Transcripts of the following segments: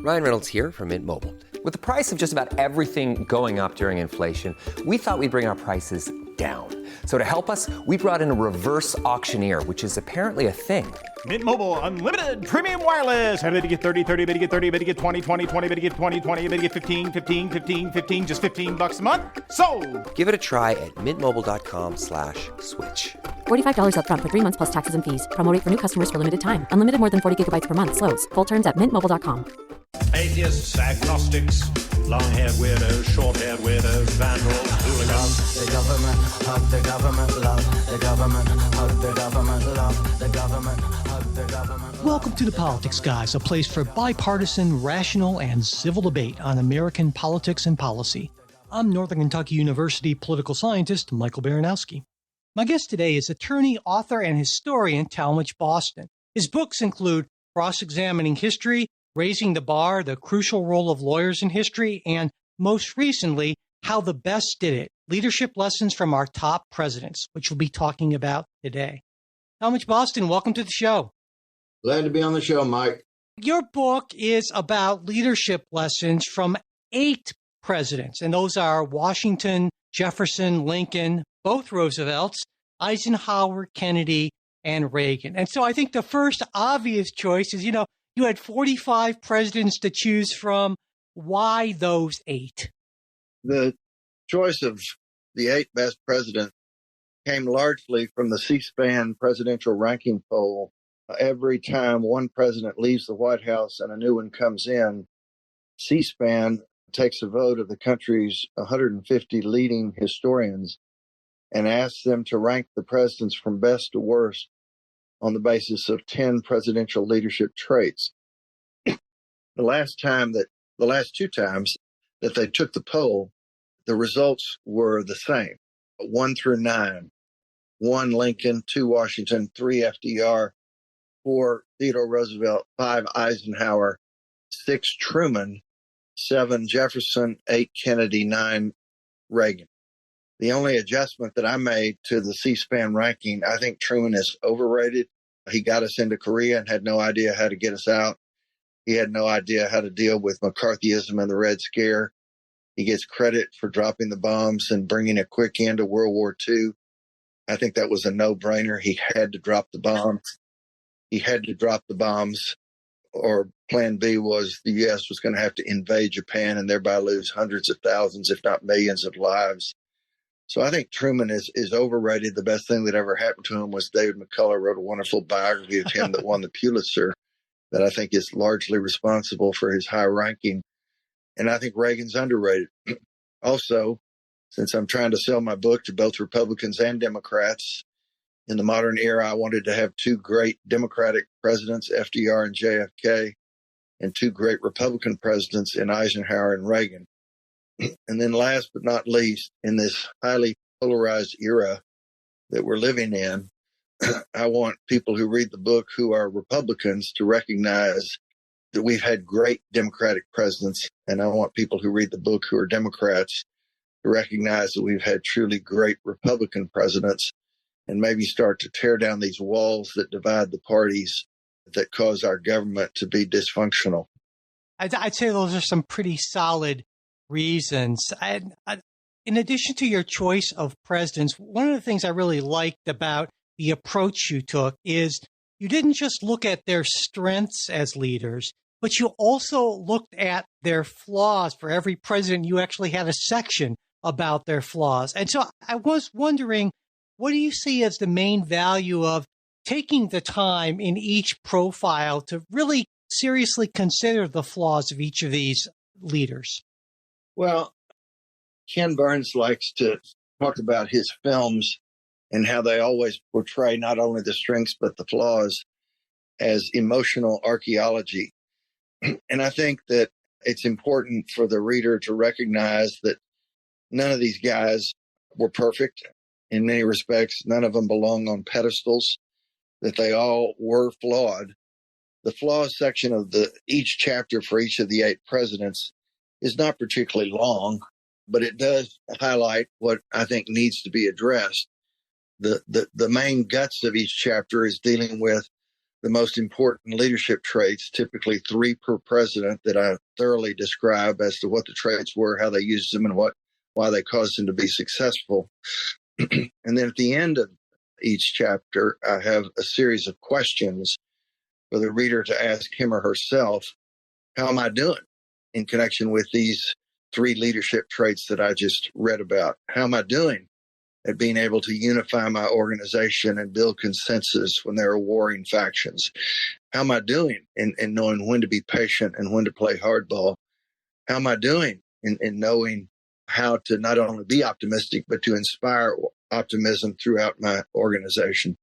Ryan Reynolds here from Mint Mobile. With the price of just about everything going up during inflation, we thought we'd bring our prices down. So to help us, we brought in a reverse auctioneer, which is apparently a thing. Mint Mobile Unlimited Premium Wireless. How to get 30, 30, bit to get 30, bit to get 20, 20, 20, bit to get 20, 20, bit to get 15, 15, 15, 15, just $15 a month? Sold! Give it a try at mintmobile.com/switch. $45 up front for 3 months plus taxes and fees. Promo rate for new customers for limited time. Unlimited more than 40 gigabytes per month. Slows full terms at mintmobile.com. Atheists, agnostics, long-haired weirdos, short-haired weirdos, vandals, hooligans. The government, hug the government, love the government, hug the government, love the government, hug the government. Welcome to The Politics Guys, a place for bipartisan, rational, and civil debate on American politics and policy. I'm Northern Kentucky University political scientist Michael Baranowski. My guest today is attorney, author, and historian Talmadge Boston. His books include Cross-Examining History, Raising the Bar, The Crucial Role of Lawyers in History, and most recently, How the Best Did It, Leadership Lessons from Our Top Presidents, which we'll be talking about today. Talmadge Boston, welcome to the show. Glad to be on the show, Mike. Your book is about leadership lessons from 8 presidents, and those are Washington, Jefferson, Lincoln, both Roosevelts, Eisenhower, Kennedy, and Reagan. And so I think the first obvious choice is, you had 45 presidents to choose from. Why those 8? The choice of the 8 best presidents came largely from the C-SPAN presidential ranking poll. Every time one president leaves the White House and a new one comes in, C-SPAN takes a vote of the country's 150 leading historians and asks them to rank the presidents from best to worst on the basis of 10 presidential leadership traits. The last 2 times that they took the poll, the results were the same, 1 through 9. 1 Lincoln, 2 Washington, 3 FDR, 4 Theodore Roosevelt, 5 Eisenhower, 6 Truman, 7 Jefferson, 8 Kennedy, 9 Reagan. The only adjustment that I made to the C-SPAN ranking, I think Truman is overrated. He got us into Korea and had no idea how to get us out. He had no idea how to deal with McCarthyism and the Red Scare. He gets credit for dropping the bombs and bringing a quick end to World War II. I think that was a no-brainer. He had to drop the bombs. Or plan B was the U.S. was going to have to invade Japan and thereby lose hundreds of thousands, if not millions of lives. So I think Truman is overrated. The best thing that ever happened to him was David McCullough wrote a wonderful biography of him that won the Pulitzer that I think is largely responsible for his high ranking. And I think Reagan's underrated. Also, since I'm trying to sell my book to both Republicans and Democrats, in the modern era, I wanted to have 2 great Democratic presidents, FDR and JFK, and 2 great Republican presidents in Eisenhower and Reagan. And then last but not least, in this highly polarized era that we're living in, I want people who read the book who are Republicans to recognize that we've had great Democratic presidents. And I want people who read the book who are Democrats to recognize that we've had truly great Republican presidents and maybe start to tear down these walls that divide the parties that cause our government to be dysfunctional. I'd say those are some pretty solid reasons. In addition to your choice of presidents, one of the things I really liked about the approach you took is you didn't just look at their strengths as leaders, but you also looked at their flaws. For every president, you actually had a section about their flaws. And so I was wondering, what do you see as the main value of taking the time in each profile to really seriously consider the flaws of each of these leaders? Well, Ken Burns likes to talk about his films and how they always portray not only the strengths but the flaws as emotional archaeology. And I think that it's important for the reader to recognize that none of these guys were perfect. In many respects, none of them belong on pedestals, that they all were flawed. The flaws section of each chapter for each of the 8 presidents is not particularly long, but it does highlight what I think needs to be addressed. The main guts of each chapter is dealing with the most important leadership traits, typically 3 per president, that I thoroughly describe as to what the traits were, how they used them, and why they caused them to be successful. And then at the end of each chapter, I have a series of questions for the reader to ask him or herself, how am I doing in connection with these 3 leadership traits that I just read about? How am I doing at being able to unify my organization and build consensus when there are warring factions? How am I doing in knowing when to be patient and when to play hardball? How am I doing in knowing how to not only be optimistic, but to inspire optimism throughout my organization?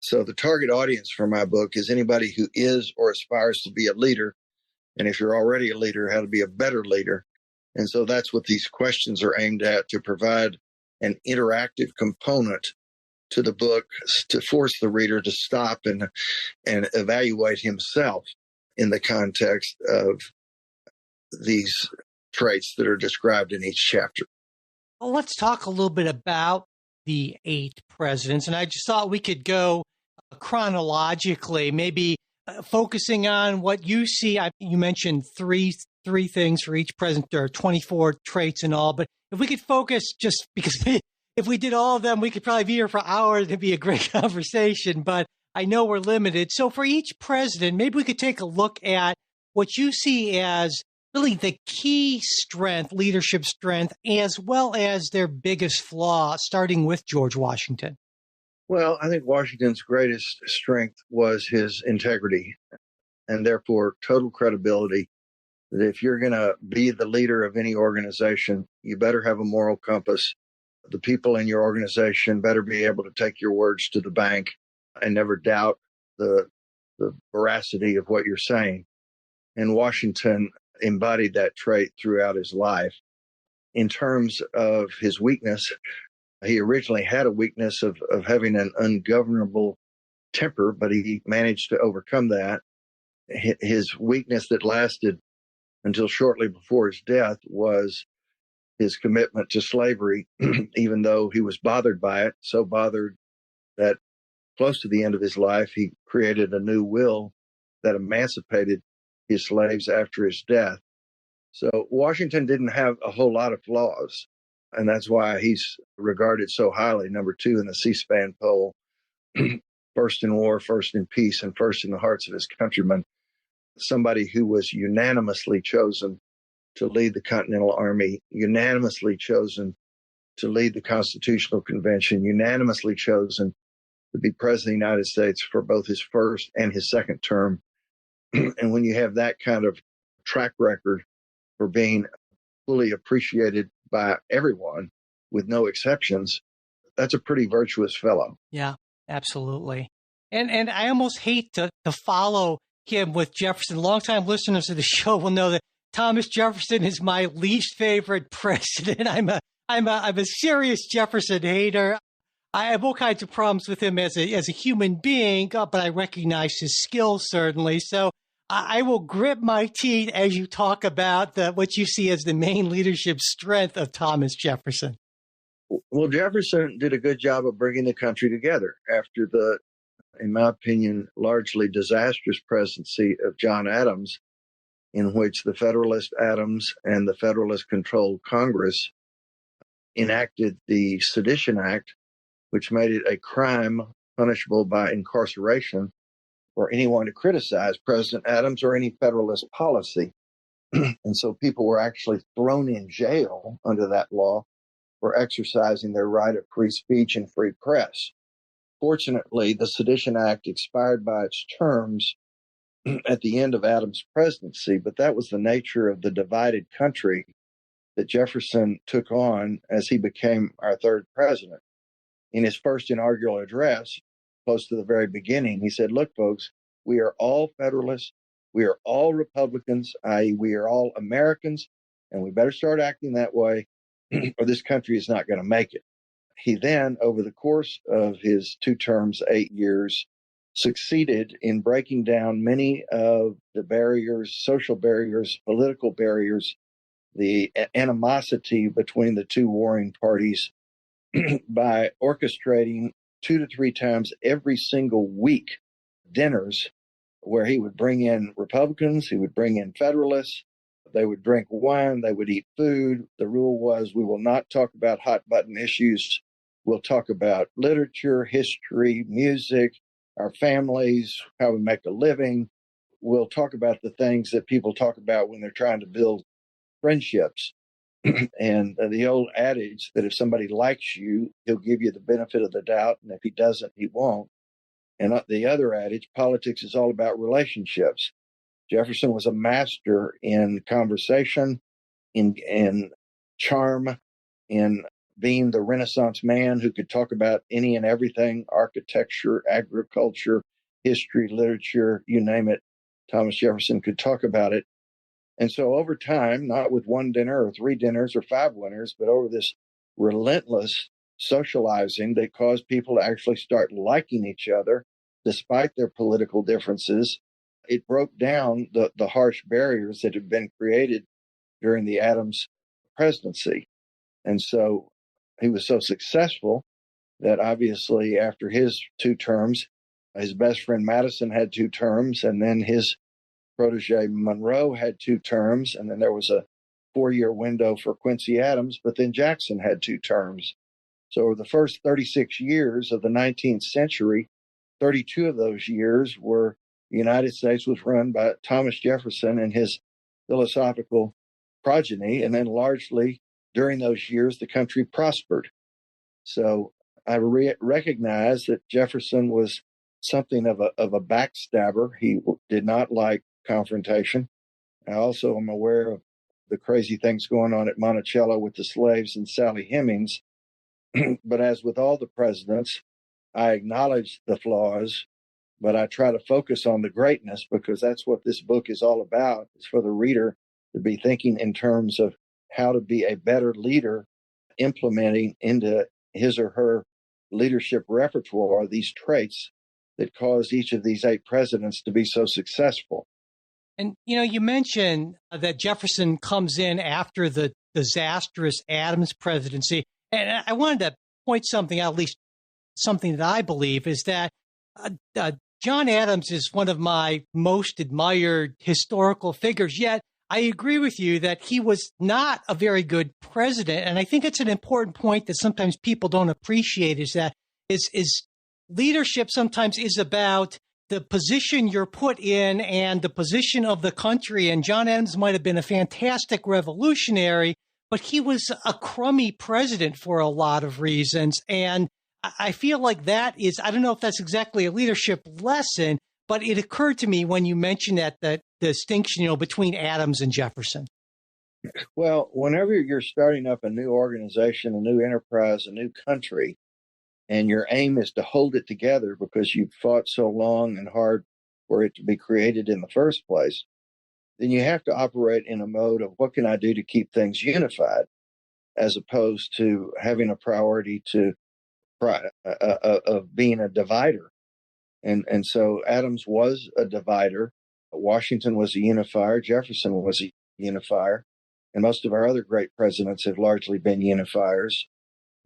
So the target audience for my book is anybody who is or aspires to be a leader. And if you're already a leader, how to be a better leader. And so that's what these questions are aimed at, to provide an interactive component to the book to force the reader to stop and evaluate himself in the context of these traits that are described in each chapter. Well, let's talk a little bit about the 8 presidents. And I just thought we could go chronologically, maybe focusing on what you see. You mentioned three things for each president. There are 24 traits in all, but if we could focus, just because if we did all of them, we could probably be here for hours. It'd be a great conversation, but I know we're limited. So for each president, maybe we could take a look at what you see as really the key strength, leadership strength, as well as their biggest flaw, starting with George Washington. Well, I think Washington's greatest strength was his integrity and therefore total credibility. That if you're going to be the leader of any organization, you better have a moral compass. The people in your organization better be able to take your words to the bank and never doubt the veracity of what you're saying. And Washington embodied that trait throughout his life. In terms of his weakness, he originally had a weakness of having an ungovernable temper, but he managed to overcome that. His weakness that lasted until shortly before his death was his commitment to slavery, even though he was bothered by it, so bothered that close to the end of his life, he created a new will that emancipated his slaves after his death. So Washington didn't have a whole lot of flaws, and that's why he's regarded so highly, number 2 in the C-SPAN poll, first in war, first in peace, and first in the hearts of his countrymen. Somebody who was unanimously chosen to lead the Continental Army, unanimously chosen to lead the Constitutional Convention, unanimously chosen to be president of the United States for both his first and his second term. And when you have that kind of track record for being fully appreciated by everyone with no exceptions, that's a pretty virtuous fellow. Yeah, absolutely. And I almost hate to follow him with Jefferson. Longtime listeners of the show will know that Thomas Jefferson is my least favorite president. I'm a serious Jefferson hater. I have all kinds of problems with him as a human being, but I recognize his skills certainly. So I will grit my teeth as you talk about what you see as the main leadership strength of Thomas Jefferson. Well, Jefferson did a good job of bringing the country together after the, in my opinion, largely disastrous presidency of John Adams, in which the Federalist Adams and the Federalist-controlled Congress enacted the Sedition Act, which made it a crime punishable by incarceration for anyone to criticize President Adams or any Federalist policy. And so people were actually thrown in jail under that law for exercising their right of free speech and free press. Fortunately, the Sedition Act expired by its terms at the end of Adams' presidency, but that was the nature of the divided country that Jefferson took on as he became our third president. In his first inaugural address, close to the very beginning, he said, look, folks, we are all Federalists. We are all Republicans, i.e. we are all Americans, and we better start acting that way or this country is not going to make it. He then, over the course of his 2 terms, 8 years, succeeded in breaking down many of the barriers, social barriers, political barriers, the animosity between the 2 warring parties by orchestrating 2 to 3 times every single week dinners where he would bring in Republicans, he would bring in Federalists. They would drink wine, they would eat food. The rule was we will not talk about hot button issues. We'll talk about literature, history, music, our families, how we make a living. We'll talk about the things that people talk about when they're trying to build friendships. And the old adage that if somebody likes you, he'll give you the benefit of the doubt. And if he doesn't, he won't. And the other adage, politics is all about relationships. Jefferson was a master in conversation, in charm, in being the Renaissance man who could talk about any and everything, architecture, agriculture, history, literature, you name it. Thomas Jefferson could talk about it. And so over time, not with one dinner or three dinners or five winners, but over this relentless socializing that caused people to actually start liking each other despite their political differences, it broke down the harsh barriers that had been created during the Adams presidency. And so he was so successful that obviously after his two terms, his best friend Madison had two terms, and then his protege Monroe had two terms, and then there was a 4-year window for Quincy Adams, but then Jackson had two terms. So over the first 36 years of the 19th century, 32 of those years were the United States was run by Thomas Jefferson and his philosophical progeny. And then largely during those years, the country prospered. So I recognize that Jefferson was something of a backstabber. He did not like confrontation. I also am aware of the crazy things going on at Monticello with the slaves and Sally Hemings. But as with all the presidents, I acknowledge the flaws, but I try to focus on the greatness because that's what this book is all about. It's for the reader to be thinking in terms of how to be a better leader, implementing into his or her leadership repertoire these traits that caused each of these 8 presidents to be so successful. And, you mentioned that Jefferson comes in after the disastrous Adams presidency. And I wanted to point something out, at least something that I believe, is that John Adams is one of my most admired historical figures. Yet I agree with you that he was not a very good president. And I think it's an important point that sometimes people don't appreciate is that is leadership sometimes is about the position you're put in and the position of the country. And John Adams might have been a fantastic revolutionary, but he was a crummy president for a lot of reasons. And I feel like that is, I don't know if that's exactly a leadership lesson, but it occurred to me when you mentioned that distinction, between Adams and Jefferson. Well, whenever you're starting up a new organization, a new enterprise, a new country, and your aim is to hold it together because you've fought so long and hard for it to be created in the first place, then you have to operate in a mode of what can I do to keep things unified, as opposed to having a priority of being a divider. And so Adams was a divider. Washington was a unifier. Jefferson was a unifier. And most of our other great presidents have largely been unifiers.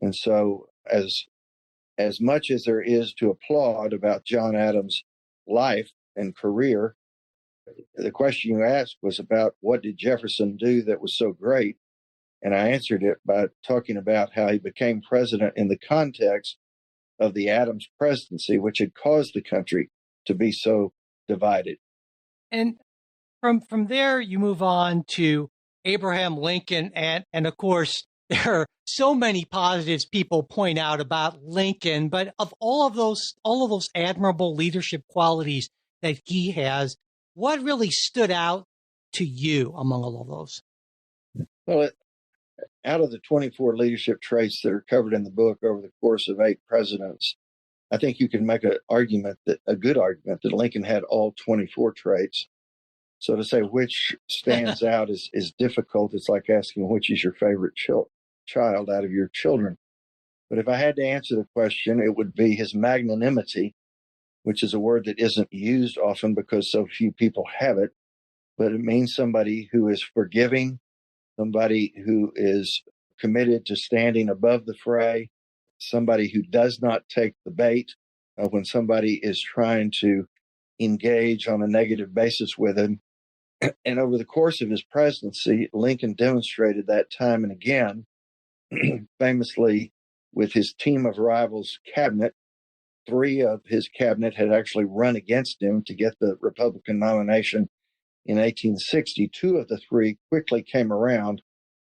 And so as much as there is to applaud about John Adams' life and career, the question you asked was about what did Jefferson do that was so great? And I answered it by talking about how he became president in the context of the Adams presidency, which had caused the country to be so divided. And from there, you move on to Abraham Lincoln. And of course, there are so many positives people point out about Lincoln, but of all of those admirable leadership qualities that he has, what really stood out to you among all of those? Well, out of the 24 leadership traits that are covered in the book over the course of 8 presidents, I think you can make a good argument that Lincoln had all 24 traits. So to say which stands out is difficult. It's like asking which is your favorite child out of your children. But if I had to answer the question, it would be his magnanimity, which is a word that isn't used often because so few people have it, but it means somebody who is forgiving, somebody who is committed to standing above the fray, somebody who does not take the bait when somebody is trying to engage on a negative basis with him. And over the course of his presidency, Lincoln demonstrated that time and again, famously with his team of rivals cabinet. 3 of his cabinet had actually run against him to get the Republican nomination in 1860. 2 of the 3 quickly came around,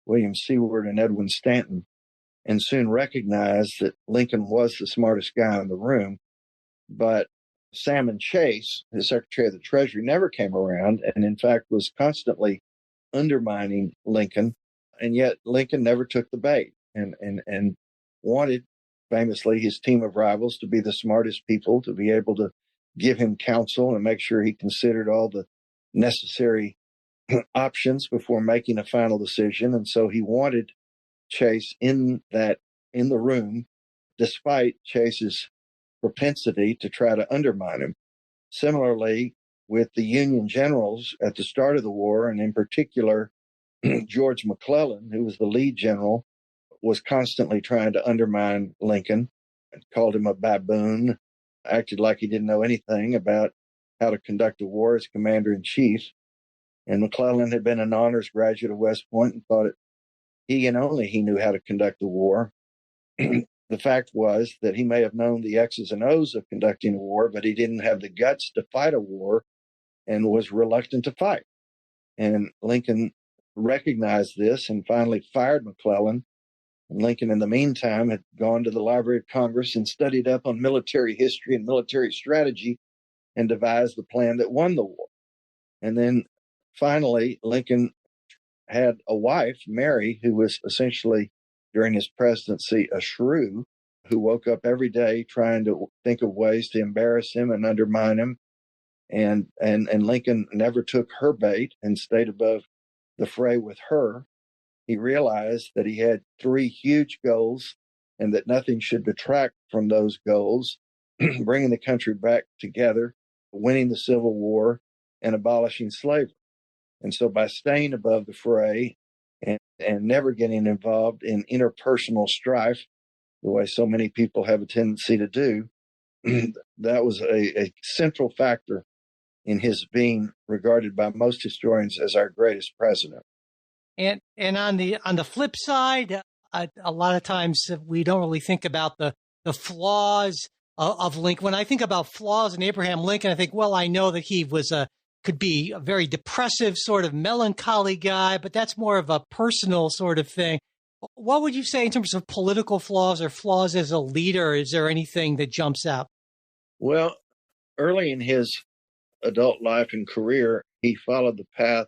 William Seward and Edwin Stanton, and soon recognized that Lincoln was the smartest guy in the room. But Salmon Chase, his Secretary of the Treasury, never came around and, in fact, was constantly undermining Lincoln. And yet Lincoln never took the bait and wanted, famously, his team of rivals to be the smartest people, to be able to give him counsel and make sure he considered all the necessary options before making a final decision. And so he wanted Chase in the room, despite Chase's propensity to try to undermine him. Similarly, with the Union generals at the start of the war, and in particular, George McClellan, who was the lead general, was constantly trying to undermine Lincoln, called him a baboon, acted like he didn't know anything about how to conduct a war as commander-in-chief. And McClellan had been an honors graduate of West Point and thought he and only he knew how to conduct a war. The fact was that he may have known the X's and O's of conducting a war, but he didn't have the guts to fight a war and was reluctant to fight. And Lincoln recognized this and finally fired McClellan. And Lincoln, in the meantime, had gone to the Library of Congress and studied up on military history and military strategy and devised the plan that won the war. And then finally, Lincoln had a wife, Mary, who was essentially, during his presidency, a shrew, who woke up every day trying to think of ways to embarrass him and undermine him. And Lincoln never took her bait and stayed above the fray with her. He realized that he had 3 huge goals and that nothing should detract from those goals: bringing the country back together, winning the Civil War, and abolishing slavery. And so by staying above the fray and never getting involved in interpersonal strife, the way so many people have a tendency to do, that was a central factor in his being regarded by most historians as our greatest president. And on the flip side, a lot of times we don't really think about the flaws of Lincoln. When I think about flaws in Abraham Lincoln, I think, well, I know that he could be a very depressive, sort of melancholy guy, but that's more of a personal sort of thing. What would you say in terms of political flaws or flaws as a leader? Is there anything that jumps out? Well, early in his adult life and career, he followed the path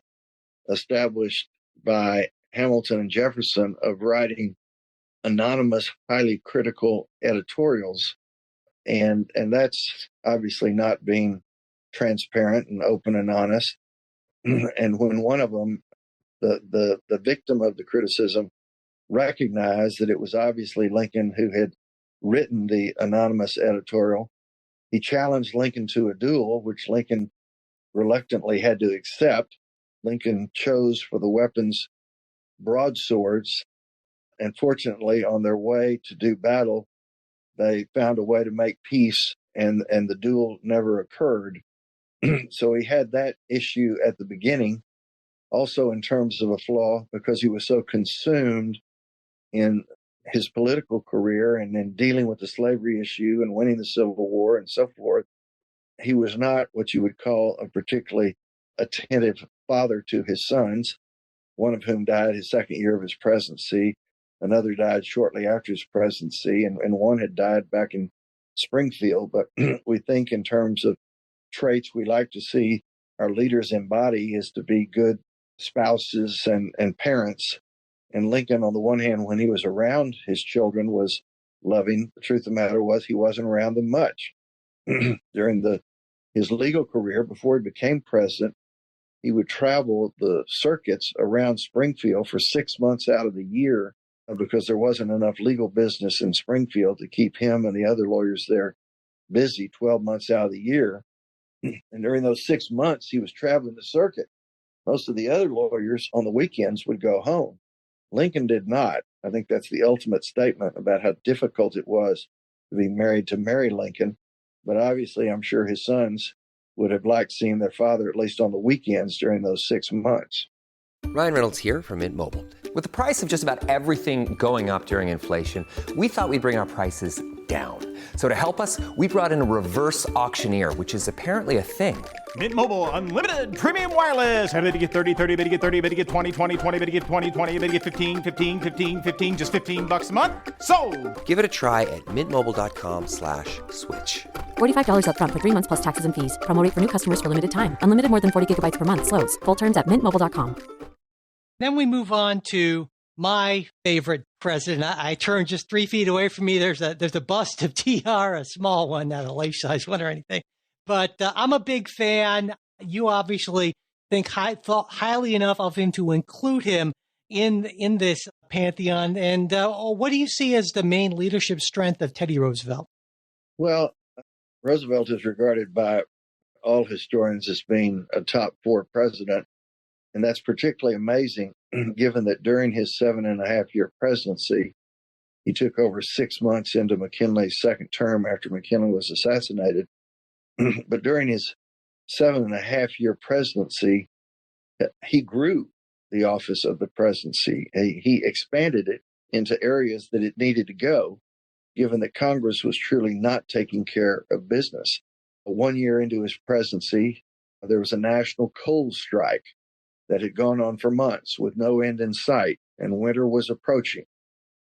established by Hamilton and Jefferson of writing anonymous, highly critical editorials. And that's obviously not being transparent and open and honest. And when one of them, the victim of the criticism, recognized that it was obviously Lincoln who had written the anonymous editorial, he challenged Lincoln to a duel, which Lincoln reluctantly had to accept. Lincoln chose for the weapons broadswords, and fortunately, on their way to do battle, they found a way to make peace, and the duel never occurred. So he had that issue at the beginning, also in terms of a flaw, because he was so consumed in his political career and in dealing with the slavery issue and winning the Civil War and so forth. He was not what you would call a particularly attentive father to his sons, one of whom died his second year of his presidency. Another died shortly after his presidency, and one had died back in Springfield. But we think in terms of traits we like to see our leaders embody is to be good spouses and parents. And Lincoln, on the one hand, when he was around his children, was loving. The truth of the matter was he wasn't around them much. During his legal career, before he became president, he would travel the circuits around Springfield for 6 months out of the year because there wasn't enough legal business in Springfield to keep him and the other lawyers there busy 12 months out of the year. And during those 6 months, he was traveling the circuit. Most of the other lawyers on the weekends would go home. Lincoln did not. I think that's the ultimate statement about how difficult it was to be married to Mary Lincoln. But obviously, I'm sure his sons would have liked seeing their father at least on the weekends during those 6 months. Ryan Reynolds here from Mint Mobile. With the price of just about everything going up during inflation, we thought we'd bring our prices down. So to help us, we brought in a reverse auctioneer, which is apparently a thing. Mint Mobile Unlimited Premium Wireless. How to get 30, 30, bit to get 30, bit to get 20, 20, 20, bit to get 20, 20, bit to get 15, 15, 15, 15, just $15 a month? Sold! Give it a try at mintmobile.com/switch. $45 up front for 3 months plus taxes and fees. Promo rate for new customers for limited time. Unlimited more than 40 gigabytes per month. Slows full terms at mintmobile.com. Then we move on to my favorite president. I turned just 3 feet away from me. There's a bust of TR, a small one, not a life-size one or anything. But I'm a big fan. You obviously thought highly enough of him to include him in this pantheon. And what do you see as the main leadership strength of Teddy Roosevelt? Well, Roosevelt is regarded by all historians as being a top 4 president. And that's particularly amazing given that during his 7.5-year presidency, he took over 6 months into McKinley's second term after McKinley was assassinated. But during his 7.5-year presidency, he grew the office of the presidency. He expanded it into areas that it needed to go, given that Congress was truly not taking care of business. 1 year into his presidency, there was a national coal strike that had gone on for months with no end in sight, and winter was approaching.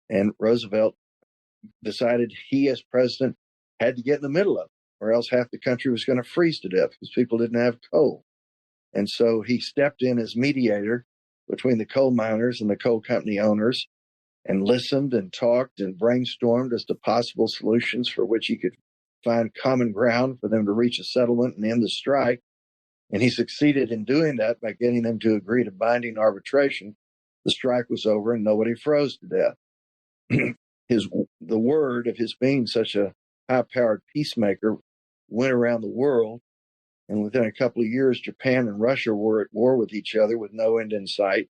And Roosevelt decided he, as president, had to get in the middle of it, or else half the country was going to freeze to death because people didn't have coal. And so he stepped in as mediator between the coal miners and the coal company owners and listened and talked and brainstormed as to possible solutions for which he could find common ground for them to reach a settlement and end the strike. And he succeeded in doing that by getting them to agree to binding arbitration. The strike was over and nobody froze to death. The word of his being such a high-powered peacemaker went around the world, and within a couple of years, Japan and Russia were at war with each other with no end in sight,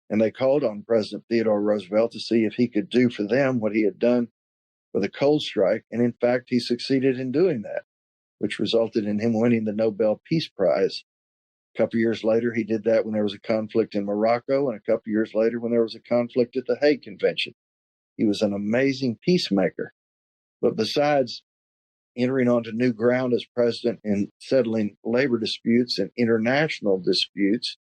and they called on President Theodore Roosevelt to see if he could do for them what he had done for the coal strike, and in fact, he succeeded in doing that, which resulted in him winning the Nobel Peace Prize. A couple of years later, he did that when there was a conflict in Morocco, and a couple of years later when there was a conflict at the Hague Convention. He was an amazing peacemaker. But besides entering onto new ground as president and settling labor disputes and international disputes,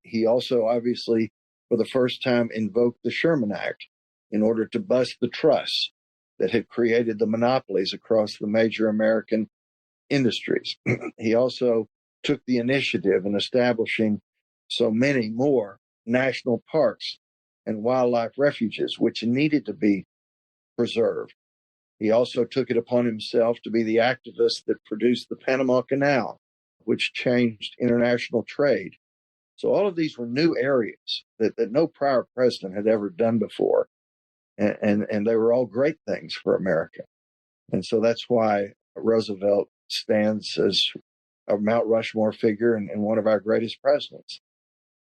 he also obviously, for the first time, invoked the Sherman Act in order to bust the trusts that had created the monopolies across the major American industries. He also took the initiative in establishing so many more national parks and wildlife refuges, which needed to be preserved. He also took it upon himself to be the activist that produced the Panama Canal, which changed international trade. So all of these were new areas that no prior president had ever done before. And they were all great things for America. And so that's why Roosevelt stands as a Mount Rushmore figure and one of our greatest presidents.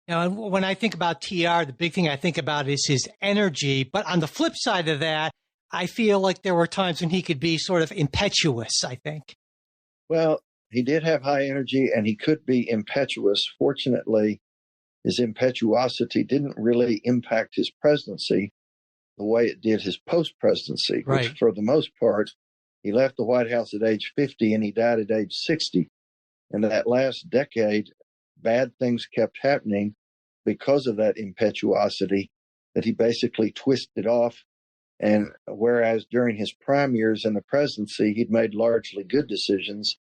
Now, when I think about TR, the big thing I think about is his energy. But on the flip side of that, I feel like there were times when he could be sort of impetuous, I think. Well, he did have high energy and he could be impetuous. Fortunately, his impetuosity didn't really impact his presidency the way it did his post-presidency, right, which for the most part, he left the White House at age 50 and he died at age 60. And that last decade, bad things kept happening because of that impetuosity that he basically twisted off. And whereas during his prime years in the presidency, he'd made largely good decisions,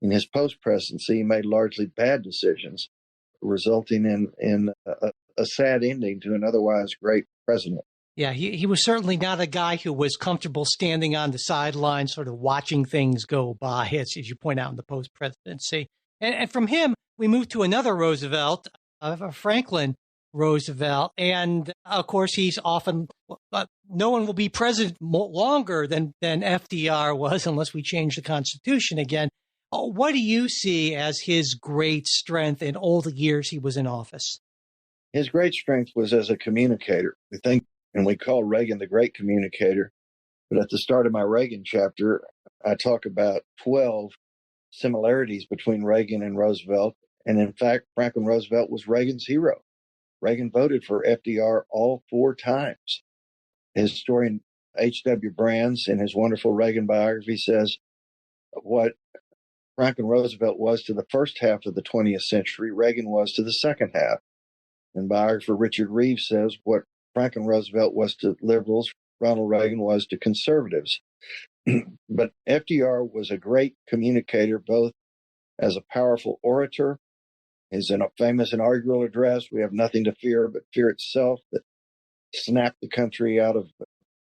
in his post-presidency, he made largely bad decisions, resulting in a sad ending to an otherwise great president. Yeah, he was certainly not a guy who was comfortable standing on the sidelines, sort of watching things go by, as you point out in the post-presidency. And from him, we move to another Roosevelt, Franklin Roosevelt. And, of course, he's often no one will be president longer than FDR was unless we change the Constitution again. What do you see as his great strength in all the years he was in office? His great strength was as a communicator. We think, and we call Reagan the great communicator. But at the start of my Reagan chapter, I talk about 12 similarities between Reagan and Roosevelt. And in fact, Franklin Roosevelt was Reagan's hero. Reagan voted for FDR all 4 times. Historian H.W. Brands, in his wonderful Reagan biography, says what Franklin Roosevelt was to the first half of the 20th century, Reagan was to the second half. And biographer Richard Reeves says what Franklin Roosevelt was to liberals, Ronald Reagan was to conservatives. But FDR was a great communicator, both as a powerful orator. His famous inaugural address, "We have nothing to fear but fear itself," that snapped the country out of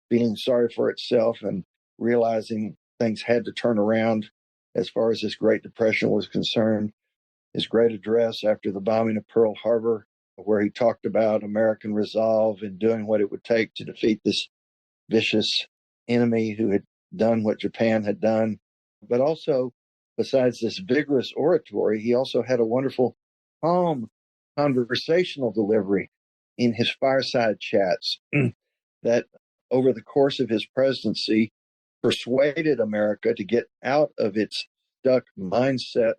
feeling sorry for itself and realizing things had to turn around as far as this Great Depression was concerned. His great address after the bombing of Pearl Harbor, where he talked about American resolve in doing what it would take to defeat this vicious enemy who had done what Japan had done. But also, besides this vigorous oratory, he also had a wonderful, calm conversational delivery in his fireside chats that over the course of his presidency persuaded America to get out of its stuck mindset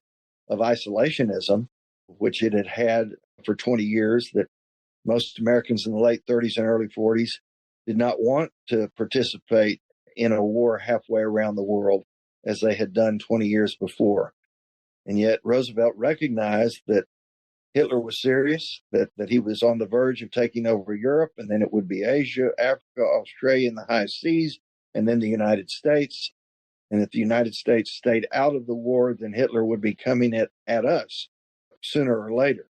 of isolationism, which it had had for 20 years, that most Americans in the late 30s and early 40s did not want to participate in a war halfway around the world as they had done 20 years before. And yet Roosevelt recognized that Hitler was serious, that he was on the verge of taking over Europe, and then it would be Asia, Africa, Australia, and the high seas, and then the United States. And if the United States stayed out of the war, then Hitler would be coming at us sooner or later.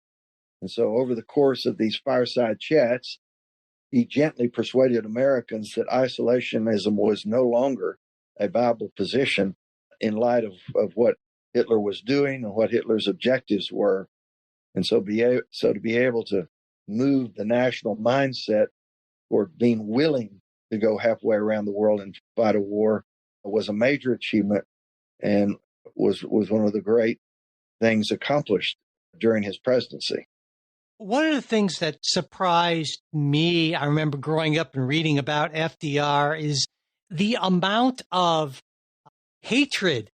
And so over the course of these fireside chats, he gently persuaded Americans that isolationism was no longer a viable position in light of what Hitler was doing and what Hitler's objectives were. And so to be able to move the national mindset toward being willing to go halfway around the world and fight a war was a major achievement and was one of the great things accomplished during his presidency. One of the things that surprised me, I remember growing up and reading about FDR, is the amount of hatred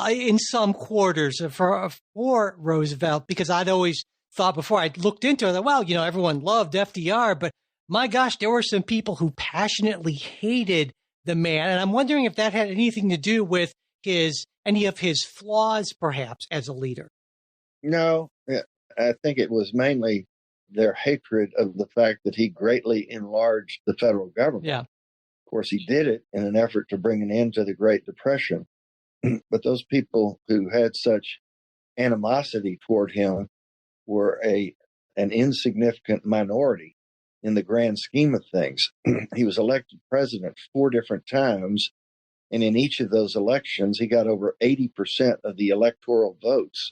in some quarters for Roosevelt, because I'd always thought before I'd looked into it that, well, everyone loved FDR, but my gosh, there were some people who passionately hated the man. And I'm wondering if that had anything to do with any of his flaws, perhaps, as a leader. No, I think it was mainly their hatred of the fact that he greatly enlarged the federal government. Yeah. Of course, he did it in an effort to bring an end to the Great Depression. But those people who had such animosity toward him were an insignificant minority in the grand scheme of things. He was elected president 4 different times, and in each of those elections, he got over 80% of the electoral votes,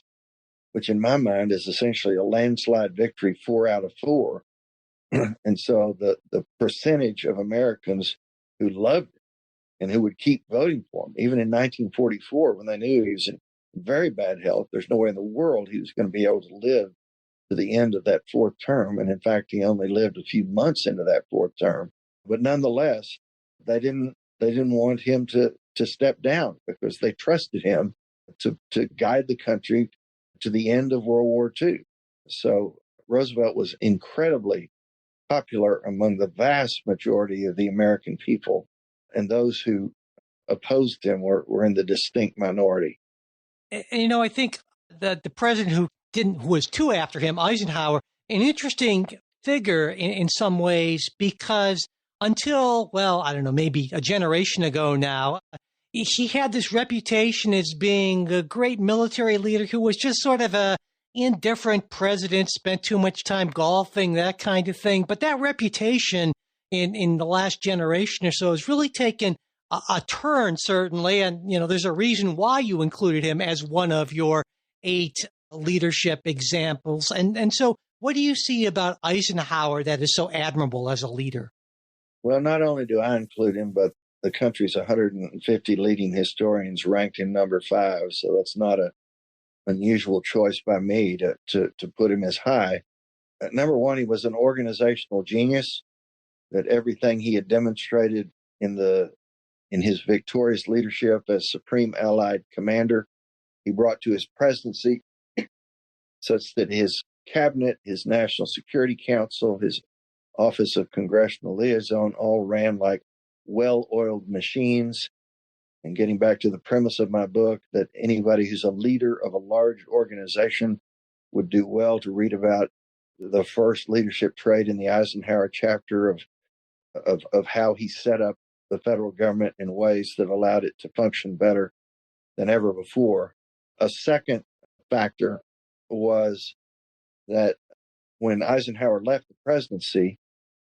which in my mind is essentially a landslide victory, 4 out of 4. And so the percentage of Americans who loved him and who would keep voting for him, even in 1944, when they knew he was in very bad health, there's no way in the world he was going to be able to live to the end of that 4th term. And in fact, he only lived a few months into that 4th term. But nonetheless, they didn't want him to step down because they trusted him to guide the country to the end of World War II. So Roosevelt was incredibly popular among the vast majority of the American people, and those who opposed him were in the distinct minority. And, I think that the president who was 2 after him, Eisenhower, an interesting figure in some ways, because until, I don't know, maybe a generation ago now, he had this reputation as being a great military leader who was just sort of a indifferent president, spent too much time golfing, that kind of thing. But that reputation in the last generation or so has really taken a turn, certainly. And, there's a reason why you included him as one of your 8 leadership examples. And so what do you see about Eisenhower that is so admirable as a leader? Well, not only do I include him, but the country's 150 leading historians ranked him number 5. So that's not an unusual choice by me to put him as high. Number 1, he was an organizational genius, that everything he had demonstrated in his victorious leadership as Supreme Allied Commander he brought to his presidency, such that his cabinet, his National Security Council, his Office of Congressional Liaison all ran like well-oiled machines. And getting back to the premise of my book, that anybody who's a leader of a large organization would do well to read about the first leadership trait in the Eisenhower chapter of how he set up the federal government in ways that allowed it to function better than ever before. A second factor was that when Eisenhower left the presidency,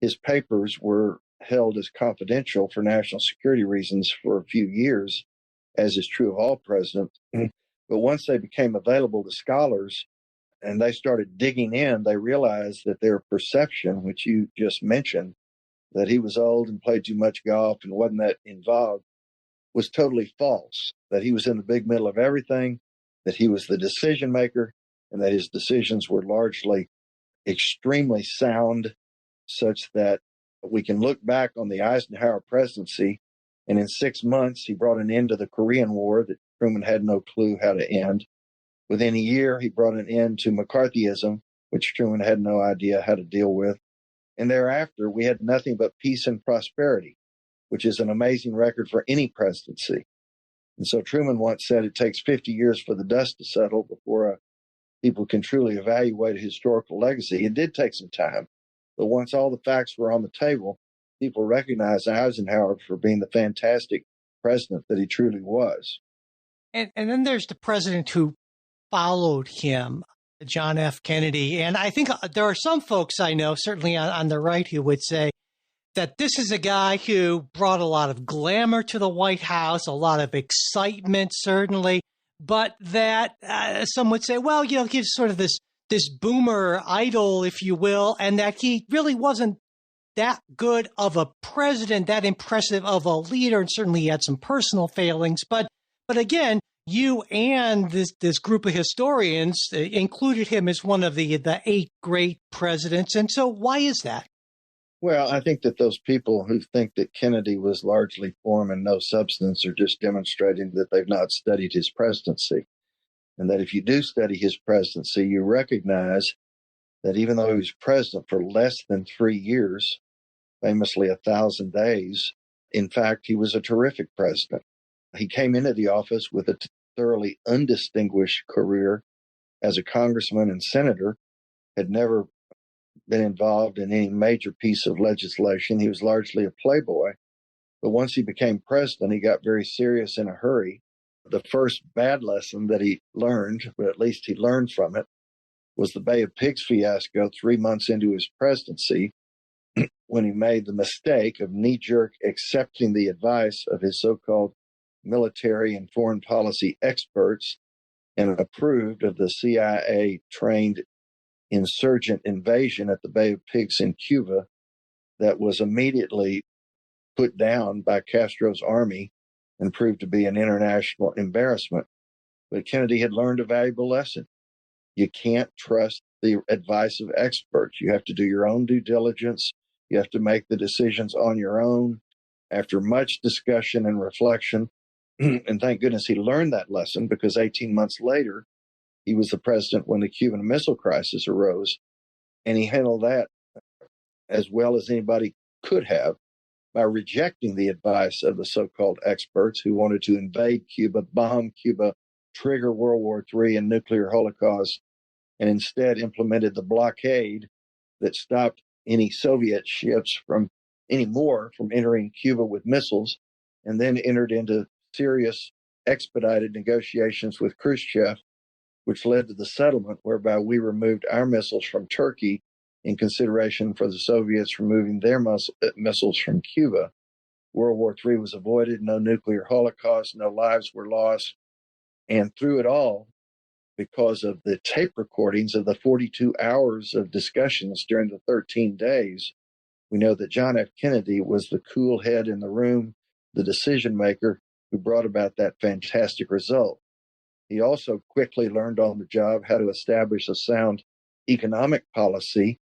his papers were held as confidential for national security reasons for a few years, as is true of all presidents. But once they became available to scholars and they started digging in, they realized that their perception, which you just mentioned, that he was old and played too much golf and wasn't that involved, was totally false, that he was in the big middle of everything, that he was the decision maker, and that his decisions were largely extremely sound, such that we can look back on the Eisenhower presidency, and in 6 months, he brought an end to the Korean War that Truman had no clue how to end. Within a year, he brought an end to McCarthyism, which Truman had no idea how to deal with. And thereafter, we had nothing but peace and prosperity, which is an amazing record for any presidency. And so Truman once said it takes 50 years for the dust to settle before people can truly evaluate a historical legacy. It did take some time, but once all the facts were on the table, people recognized Eisenhower for being the fantastic president that he truly was. And then there's the president who followed him, John F. Kennedy. And I think there are some folks I know, certainly on the right, who would say that this is a guy who brought a lot of glamour to the White House, a lot of excitement, certainly, but that some would say, well, he's sort of this boomer idol, if you will, and that he really wasn't that good of a president, that impressive of a leader, and certainly he had some personal failings. But again, you and this group of historians included him as one of the 8 great presidents. And so why is that? Well, I think that those people who think that Kennedy was largely form and no substance are just demonstrating that they've not studied his presidency. And that if you do study his presidency, you recognize that even though he was president for less than 3 years, famously 1,000 days, in fact, he was a terrific president. He came into the office with a thoroughly undistinguished career as a congressman and senator, had never been involved in any major piece of legislation. He was largely a playboy. But once he became president, he got very serious in a hurry. The first bad lesson that he learned, but at least he learned from it, was the Bay of Pigs fiasco 3 months into his presidency, when he made the mistake of knee-jerk accepting the advice of his so-called military and foreign policy experts and approved of the CIA-trained insurgent invasion at the Bay of Pigs in Cuba that was immediately put down by Castro's army and proved to be an international embarrassment. But Kennedy had learned a valuable lesson. You can't trust the advice of experts. You have to do your own due diligence. You have to make the decisions on your own after much discussion and reflection. And thank goodness he learned that lesson, because 18 months later, he was the president when the Cuban Missile Crisis arose. And he handled that as well as anybody could have by rejecting the advice of the so-called experts who wanted to invade Cuba, bomb Cuba, trigger World War III and nuclear holocaust, and instead implemented the blockade that stopped any Soviet ships from entering Cuba with missiles, and then entered into serious expedited negotiations with Khrushchev, which led to the settlement whereby we removed our missiles from Turkey in consideration for the Soviets removing their missiles from Cuba. World War III was avoided, no nuclear holocaust, no lives were lost. And through it all, because of the tape recordings of the 42 hours of discussions during the 13 days, we know that John F. Kennedy was the cool head in the room, the decision maker who brought about that fantastic result. He also quickly learned on the job how to establish a sound economic policy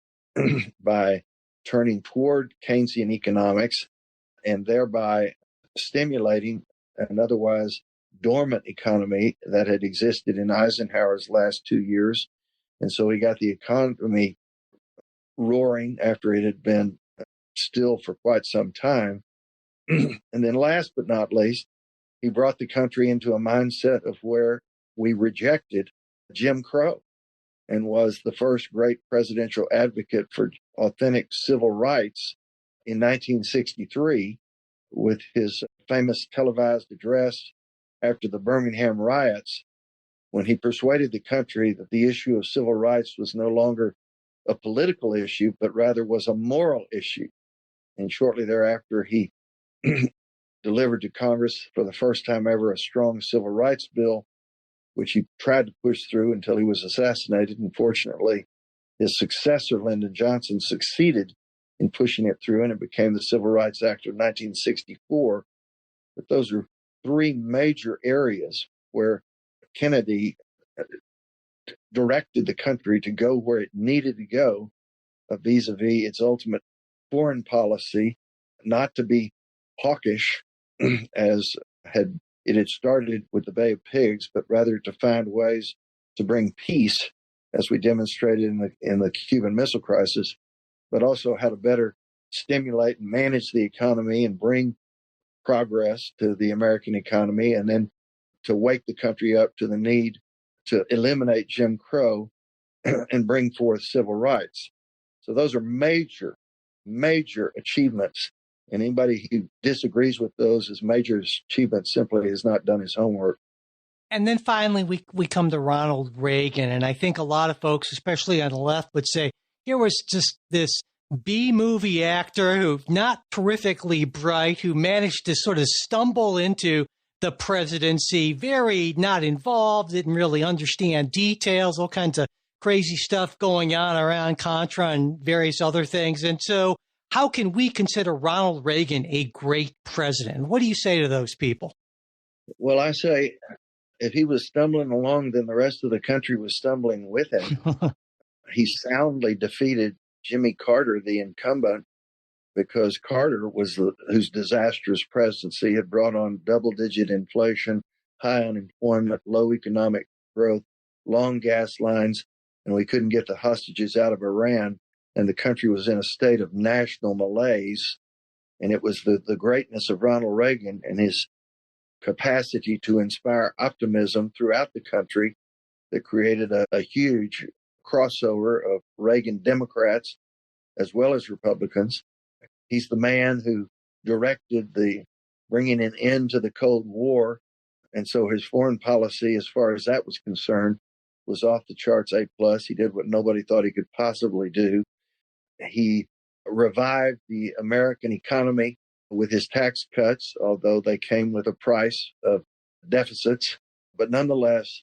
by turning toward Keynesian economics and thereby stimulating an otherwise dormant economy that had existed in Eisenhower's last 2 years. And so he got the economy roaring after it had been still for quite some time. And then last but not least, he brought the country into a mindset of where we rejected Jim Crow and was the first great presidential advocate for authentic civil rights in 1963 with his famous televised address after the Birmingham riots, when he persuaded the country that the issue of civil rights was no longer a political issue, but rather was a moral issue. And shortly thereafter, he delivered to Congress for the first time ever a strong civil rights bill, which he tried to push through until he was assassinated. And fortunately, his successor, Lyndon Johnson, succeeded in pushing it through, and it became the Civil Rights Act of 1964. But those are three major areas where Kennedy directed the country to go where it needed to go vis-a-vis its ultimate foreign policy, not to be hawkish as it had started with the Bay of Pigs, but rather to find ways to bring peace, as we demonstrated in the Cuban Missile Crisis, but also how to better stimulate and manage the economy and bring progress to the American economy, and then to wake the country up to the need to eliminate Jim Crow and bring forth civil rights. So those are major, major achievements. And anybody who disagrees with those as major achievements simply has not done his homework. And then finally, we come to Ronald Reagan. And I think a lot of folks, especially on the left, would say, here was just this B-movie actor who not terrifically bright, who managed to sort of stumble into the presidency, very not involved, didn't really understand details, all kinds of crazy stuff going on around Contra and various other things. And so how can we consider Ronald Reagan a great president? What do you say to those people? Well, I say if he was stumbling along, then the rest of the country was stumbling with him. He soundly defeated Jimmy Carter, the incumbent, because Carter was whose disastrous presidency had brought on double-digit inflation, high unemployment, low economic growth, long gas lines, and we couldn't get the hostages out of Iran, and the country was in a state of national malaise. And it was the greatness of Ronald Reagan and his capacity to inspire optimism throughout the country that created a huge crossover of Reagan Democrats as well as Republicans. He's the man who directed the bringing an end to the Cold War. And so his foreign policy, as far as that was concerned, was off the charts A+. He did what nobody thought he could possibly do. He revived the American economy with his tax cuts, although they came with a price of deficits. But nonetheless,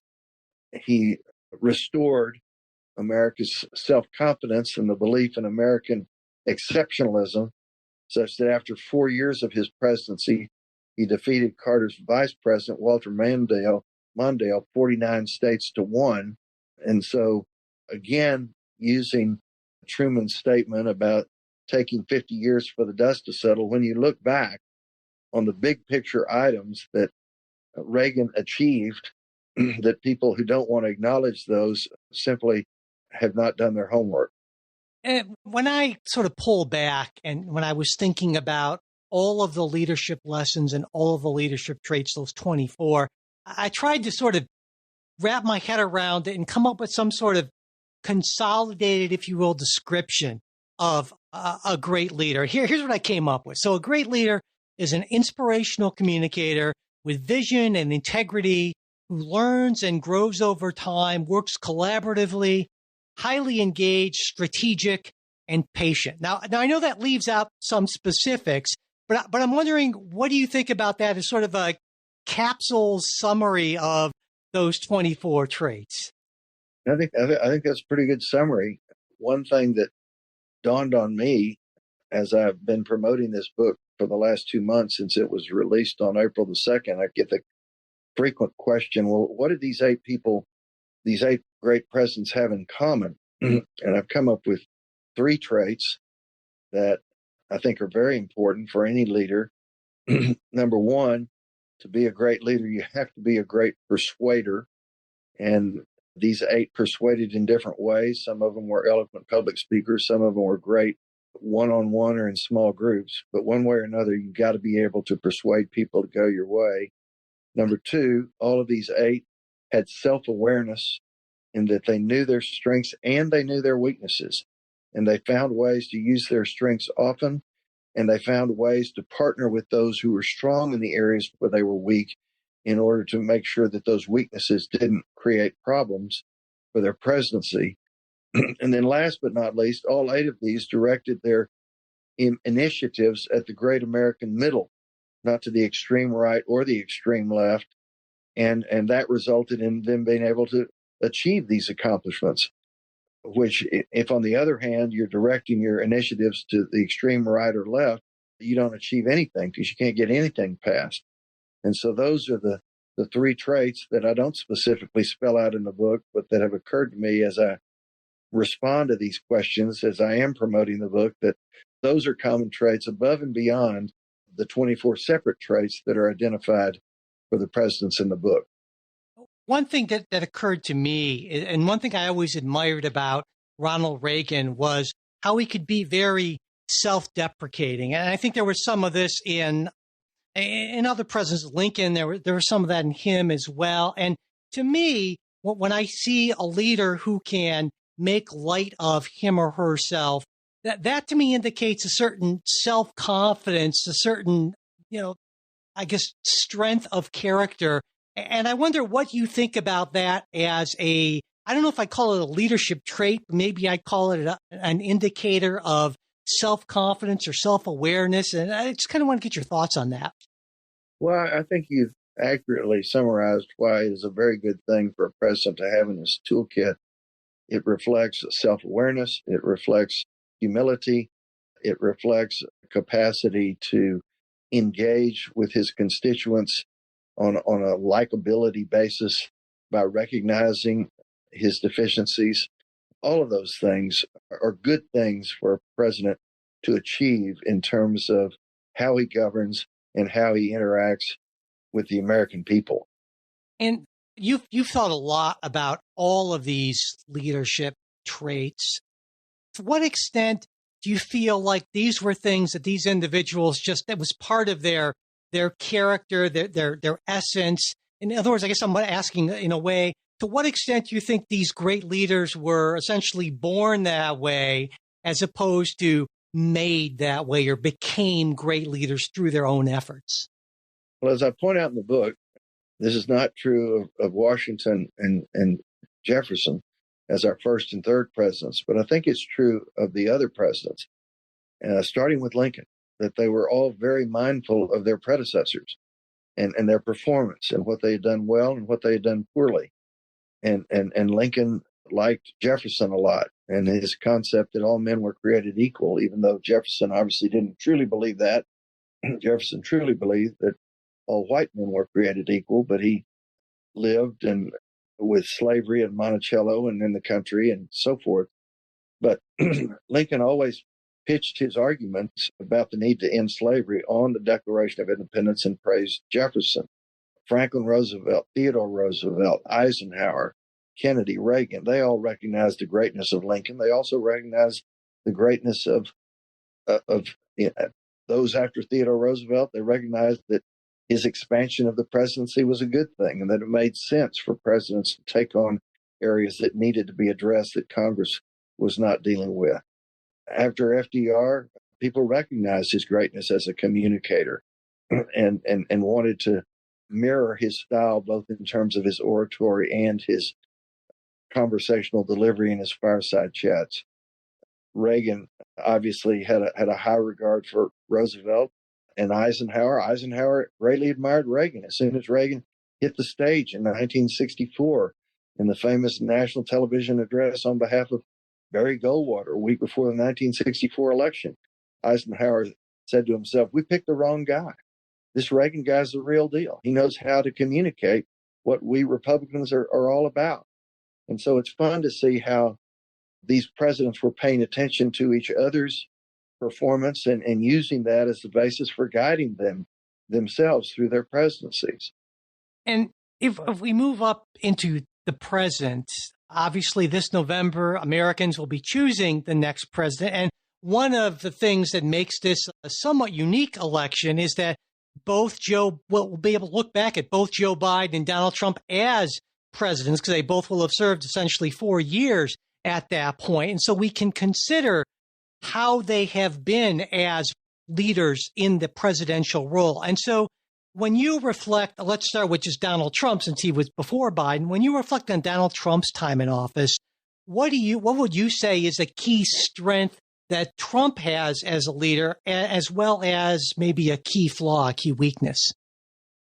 he restored America's self-confidence and the belief in American exceptionalism, such that after 4 years of his presidency, he defeated Carter's vice president, Walter Mondale, 49 states to 1. And so, again, using Truman's statement about taking 50 years for the dust to settle, when you look back on the big picture items that Reagan achieved, that people who don't want to acknowledge those simply have not done their homework. And when I sort of pull back and when I was thinking about all of the leadership lessons and all of the leadership traits, those 24, I tried to sort of wrap my head around it and come up with some sort of consolidated, if you will, description of a great leader. Here's what I came up with. So a great leader is an inspirational communicator with vision and integrity who learns and grows over time, works collaboratively, highly engaged, strategic, and patient. Now I know that leaves out some specifics, but I'm wondering, what do you think about that as sort of a capsule summary of those 24 traits? I think that's a pretty good summary. One thing that dawned on me as I've been promoting this book for the last 2 months since it was released on April the 2nd, I get the frequent question, well, what did these 8 people, these 8 great presidents have in common? And I've come up with 3 traits that I think are very important for any leader. Number one, to be a great leader, you have to be a great persuader. And these 8 persuaded in different ways. Some of them were eloquent public speakers. Some of them were great one-on-one or in small groups. But one way or another, you've got to be able to persuade people to go your way. Number 2, all of these 8 had self-awareness in that they knew their strengths and they knew their weaknesses. And they found ways to use their strengths often, and they found ways to partner with those who were strong in the areas where they were weak in order to make sure that those weaknesses didn't create problems for their presidency. And then last but not least, all 8 of these directed their initiatives at the great American middle, not to the extreme right or the extreme left. And that resulted in them being able to achieve these accomplishments, which if on the other hand, you're directing your initiatives to the extreme right or left, you don't achieve anything because you can't get anything passed. And so those are the 3 traits that I don't specifically spell out in the book, but that have occurred to me as I respond to these questions, as I am promoting the book, that those are common traits above and beyond the 24 separate traits that are identified for the presidents in the book. One thing that occurred to me, and one thing I always admired about Ronald Reagan, was how he could be very self-deprecating. And I think there was some of this in other presidents. Lincoln, there was some of that in him as well. And to me, when I see a leader who can make light of him or herself, that to me indicates a certain self-confidence, a certain, I guess, strength of character. And I wonder what you think about that as I don't know if I call it a leadership trait, but maybe I call it an indicator of self-confidence or self-awareness. And I just kind of want to get your thoughts on that. Well, I think you've accurately summarized why it is a very good thing for a president to have in his toolkit. It reflects self-awareness. It reflects humility. It reflects capacity to engage with his constituents on a likability basis by recognizing his deficiencies. All of those things are good things for a president to achieve in terms of how he governs and how he interacts with the American people. And you've thought a lot about all of these leadership traits. To what extent do you feel like these were things that these individuals that was part of their character, their essence? In other words, I guess I'm asking in a way, to what extent do you think these great leaders were essentially born that way as opposed to made that way or became great leaders through their own efforts? Well, as I point out in the book, this is not true of Washington and Jefferson as our first and third presidents, but I think it's true of the other presidents, starting with Lincoln, that they were all very mindful of their predecessors and their performance and what they had done well and what they had done poorly. And Lincoln liked Jefferson a lot and his concept that all men were created equal, even though Jefferson obviously didn't truly believe that. Jefferson truly believed that all white men were created equal, but he lived with slavery in Monticello and in the country and so forth. But Lincoln always pitched his arguments about the need to end slavery on the Declaration of Independence and praised Jefferson. Franklin Roosevelt, Theodore Roosevelt, Eisenhower, Kennedy, Reagan, they all recognized the greatness of Lincoln. They also recognized the greatness of those after Theodore Roosevelt. They recognized that his expansion of the presidency was a good thing and that it made sense for presidents to take on areas that needed to be addressed that Congress was not dealing with. After FDR, people recognized his greatness as a communicator and wanted to mirror his style, both in terms of his oratory and his conversational delivery and his fireside chats. Reagan obviously had a high regard for Roosevelt and Eisenhower. Eisenhower greatly admired Reagan. As soon as Reagan hit the stage in 1964 in the famous national television address on behalf of Barry Goldwater a week before the 1964 election, Eisenhower said to himself, "We picked the wrong guy. This Reagan guy's the real deal. He knows how to communicate what we Republicans are all about." And so it's fun to see how these presidents were paying attention to each other's performance and using that as the basis for guiding them themselves through their presidencies. And if we move up into the present, obviously this November, Americans will be choosing the next president. And one of the things that makes this a somewhat unique election is that we'll be able to look back at both Joe Biden and Donald Trump as presidents, because they both will have served essentially 4 years at that point. And so we can consider how they have been as leaders in the presidential role. And so when you reflect, let's start with just Donald Trump, since he was before Biden. When you reflect on Donald Trump's time in office, what would you say is a key strength that Trump has as a leader, as well as maybe a key flaw, a key weakness?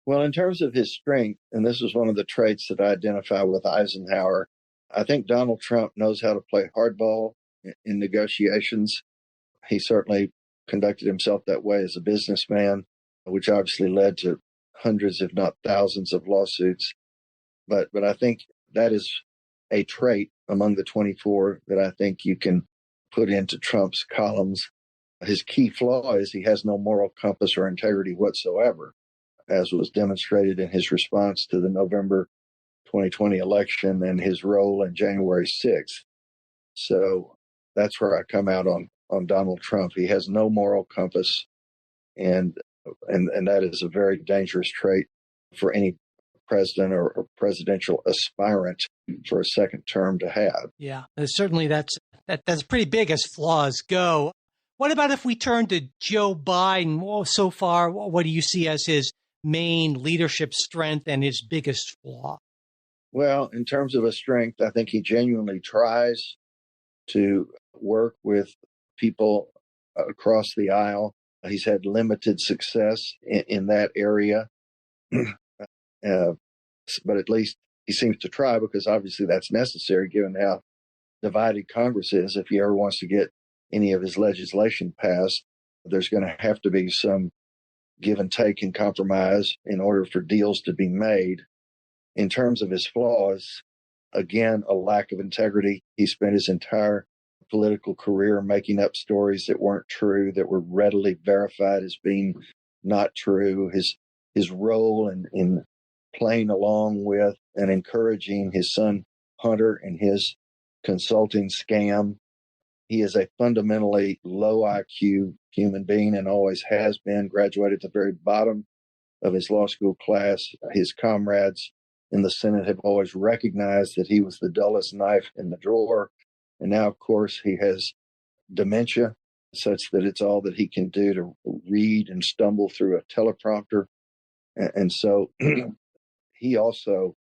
Well, in terms of his strength, and this is one of the traits that I identify with Eisenhower, I think Donald Trump knows how to play hardball in negotiations. He certainly conducted himself that way as a businessman, which obviously led to hundreds, if not thousands, of lawsuits. But I think that is a trait among the 24 that I think you can put into Trump's columns. His key flaw is he has no moral compass or integrity whatsoever, as was demonstrated in his response to the November 2020 election and his role in January 6th. So that's where I come out on Donald Trump. He has no moral compass, and that is a very dangerous trait for any president or presidential aspirant for a second term to have. Yeah, certainly that's pretty big as flaws go. What about if we turn to Joe Biden? Well, so far, what do you see as his main leadership strength and his biggest flaw? Well, in terms of a strength, I think he genuinely tries to work with people across the aisle. He's had limited success in that area, but at least he seems to try, because obviously that's necessary given how divided Congress is. If he ever wants to get any of his legislation passed, there's going to have to be some give and take and compromise in order for deals to be made. In terms of his flaws, again, a lack of integrity. He spent his entire political career making up stories that weren't true, that were readily verified as being not true. His role in playing along with and encouraging his son Hunter and his consulting scam. He is a fundamentally low IQ human being and always has been, graduated at the very bottom of his law school class. His comrades in the Senate have always recognized that he was the dullest knife in the drawer. And now, of course, he has dementia, such that it's all that he can do to read and stumble through a teleprompter. And so he also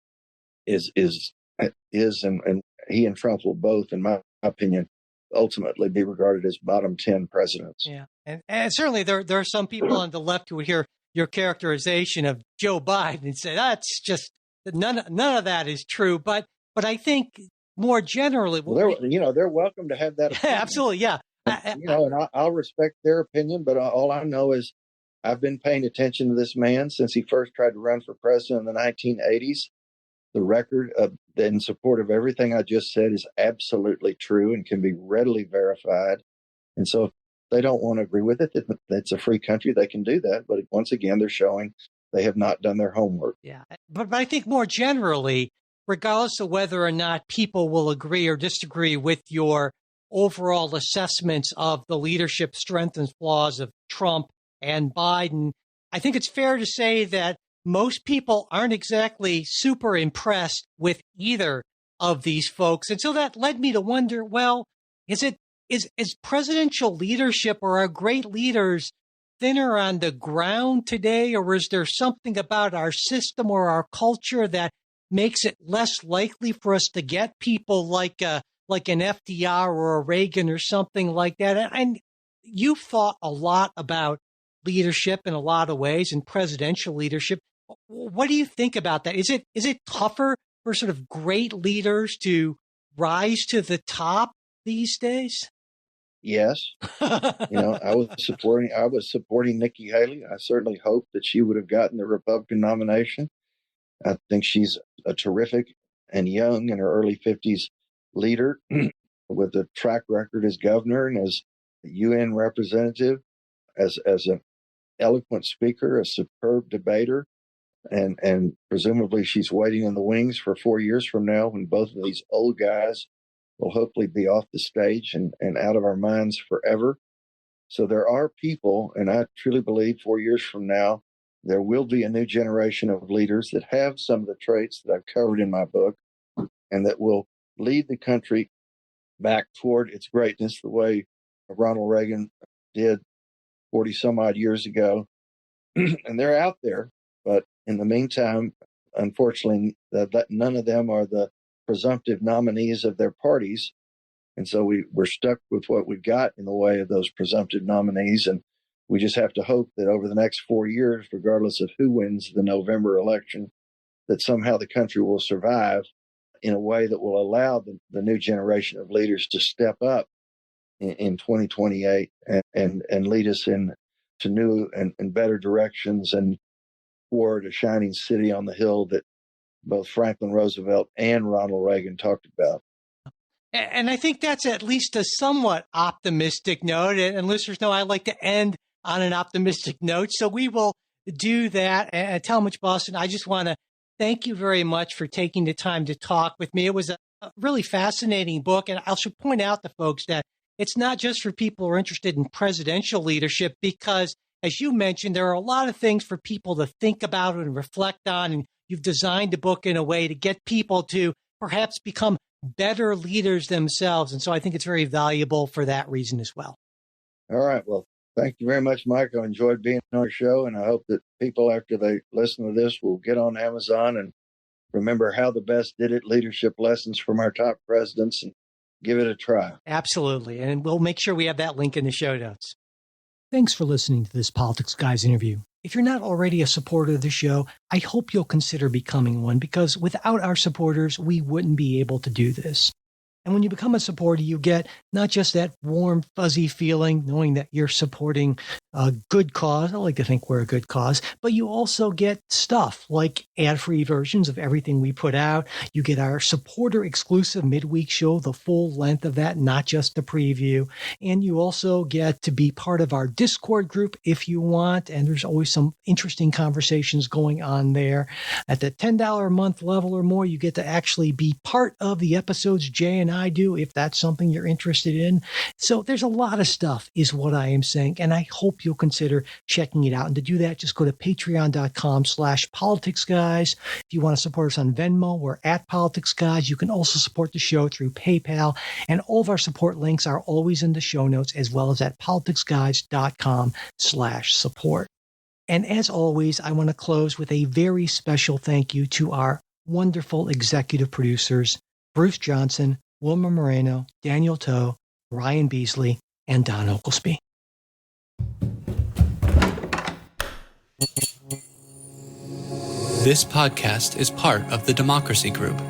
is and he and Trump will both, in my opinion, ultimately be regarded as bottom 10 presidents. Yeah. And certainly there are some people on the left who would hear your characterization of Joe Biden and say, that's just none of that is true. But I think more generally, they're welcome to have that opinion. Absolutely. Yeah. And I'll respect their opinion, but all I know is I've been paying attention to this man since he first tried to run for president in the 1980s. The record in support of everything I just said is absolutely true and can be readily verified. And so if they don't want to agree with it, it's a free country. They can do that. But once again, they're showing they have not done their homework. Yeah. But I think more generally, regardless of whether or not people will agree or disagree with your overall assessments of the leadership strengths and flaws of Trump and Biden, I think it's fair to say that most people aren't exactly super impressed with either of these folks. And so that led me to wonder, well, is presidential leadership or our great leaders thinner on the ground today? Or is there something about our system or our culture that makes it less likely for us to get people like an FDR or a Reagan or something like that? And you've thought a lot about leadership in a lot of ways and presidential leadership. What do you think about that? Is it tougher for sort of great leaders to rise to the top these days? Yes. I was supporting Nikki Haley. I certainly hoped that she would have gotten the Republican nomination. I think she's a terrific and young, in her early 50s, leader with a track record as governor and as a UN representative, as a eloquent speaker, a superb debater, and presumably she's waiting in the wings for 4 years from now when both of these old guys will hopefully be off the stage and out of our minds forever. So there are people, and I truly believe 4 years from now, there will be a new generation of leaders that have some of the traits that I've covered in my book and that will lead the country back toward its greatness the way Ronald Reagan did 40 some odd years ago. And they're out there. But in the meantime, unfortunately, none of them are the presumptive nominees of their parties. And so we're stuck with what we've got in the way of those presumptive nominees. And we just have to hope that over the next 4 years, regardless of who wins the November election, that somehow the country will survive in a way that will allow the new generation of leaders to step up in 2028 and lead us in to new and better directions and toward a shining city on the hill that both Franklin Roosevelt and Ronald Reagan talked about. And I think that's at least a somewhat optimistic note. And listeners know I like to end on an optimistic note. So we will do that. And Talmadge Boston, I just want to thank you very much for taking the time to talk with me. It was a really fascinating book. And I should point out to folks that it's not just for people who are interested in presidential leadership, because as you mentioned, there are a lot of things for people to think about and reflect on. And you've designed the book in a way to get people to perhaps become better leaders themselves. And so I think it's very valuable for that reason as well. All right. Well, thank you very much, Mike. I enjoyed being on our show, and I hope that people, after they listen to this, will get on Amazon and remember How the Best Did It, Leadership Lessons from Our Top Presidents, and give it a try. Absolutely. And we'll make sure we have that link in the show notes. Thanks for listening to this Politics Guys interview. If you're not already a supporter of the show, I hope you'll consider becoming one, because without our supporters, we wouldn't be able to do this. And when you become a supporter, you get not just that warm, fuzzy feeling, knowing that you're supporting a good cause. I like to think we're a good cause, but you also get stuff like ad-free versions of everything we put out. You get our supporter exclusive midweek show, the full length of that, not just the preview. And you also get to be part of our Discord group if you want. And there's always some interesting conversations going on there. At the $10 a month level or more, you get to actually be part of the episodes Jay and I do, if that's something you're interested in. So there's a lot of stuff is what I am saying. And I hope you'll consider checking it out. And to do that, just go to patreon.com/politicsguys. If you want to support us on Venmo, we're at Politics Guys. You can also support the show through PayPal. And all of our support links are always in the show notes, as well as at politicsguys.com/support. And as always, I want to close with a very special thank you to our wonderful executive producers, Bruce Johnson, Wilma Moreno, Daniel Toe, Ryan Beasley, and Don Oglesby. This podcast is part of the Democracy Group,